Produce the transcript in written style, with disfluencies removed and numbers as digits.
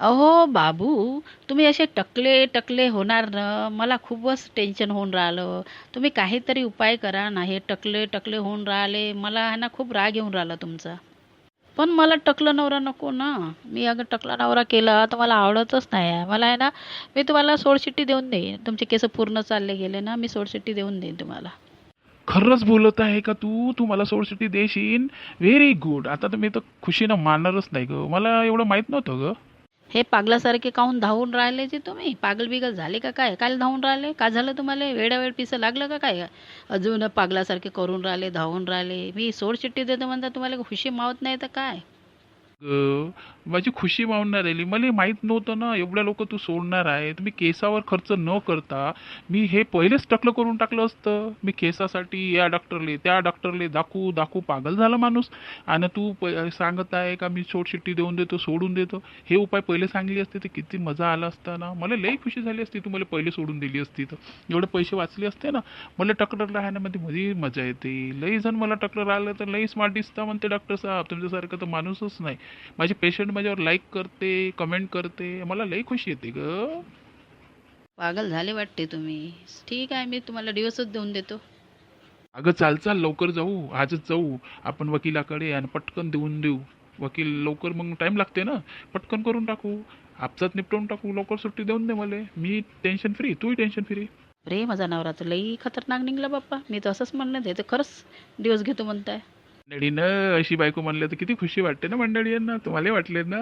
अहो बाबू, तुम्ही असे टकले टकले होणार ना, मला खूपच टेन्शन होऊन राहिलं. तुम्ही काहीतरी उपाय करा ना, हे टकले टकले होऊन राहिले, मला आहे ना खूप राग येऊन राहिला तुमचा. पण मला टकला नवरा नको ना. मी अगर टकला नवरा केला तर मला आवडतच नाही आहे. मला आहे ना, मी तुम्हाला सोडचिठ्ठी देऊन देईन. तुमचे केस पूर्ण चालले गेले ना, मी सोडचिठ्ठी देऊन देईन तुम्हाला. खरंच बोलत आहे का तू मला सोडसिटी देशील? Very good. आता तर मी तर खुशीनं मानणारच नाही ग, मला एवढं माहित नव्हतं ग. हे पागलासारखे काहून धावून राहिले जे तुम्ही? पागल बिगल झाले का काय? काय धावून राहिले? का झालं तुम्हाला? वेडावेळ पिसं लागलं का काय? अजून पागलासारखे करून राहिले, धावून राहिले. मी सोडचिठ्ठी देतो म्हणता तुम्हाला खुशी मावत नाही तर काय? माझी खुशी मावणार राहिली. मला माहित नव्हतं ना एवढ्या लोक तू सोडणार आहे. तुम्ही केसावर खर्च न करता मी हे पहिलेच टकलं करून टाकलं असतं. मी केसासाठी या डॉक्टरले त्या डॉक्टरले दाखवू दाखवू पागल झाला माणूस. आणि तू सांगत आहे का मी सोडशिट्टी देऊन देतो सोडून देतो. हे उपाय पहिले सांगली असते तर किती मजा आला असता ना. मला लई खुशी झाली असती तू मला पहिले सोडून दिली असती तर. एवढे पैसे वाचले असते ना. मला टक्कर राहण्यामध्ये मध्ये मजा येते. लई जण मला टक्कर राहिलं तर लई स्मार्ट दिसता म्हणते डॉक्टर साहेब. तुमच्यासारखं तर माणूसच नाही. माझे पेशंट माझ्यावर लाईक करते, कमेंट करते, मला लई खुशी येते ग. पागल झाले वाटते तुम्ही. ठीक आहे, मी तुम्हाला दिवसच देऊन देतो. अगं चाल चाल लवकर जाऊ, आजच जाऊ आपण वकिलाकडे आणि पटकन देऊन देऊ. वकील लवकर मग टाइम लागते ना. पटकन करून टाकू. आपसात निपटवून टाकू. लवकर सुट्टी देऊन दे मला. मी टेन्शन फ्री, तूही टेन्शन फ्री. रे माझा नवरा तर लई खतरनाक निघला बाप्पा. मी तर असंच म्हणलं, ते तर खरंच दिवस घेतो म्हणताय. मंडळीनं अशी बायको म्हणलं तर किती खुशी वाटते ना मंडळींना. तुम्हाला वाटले ना?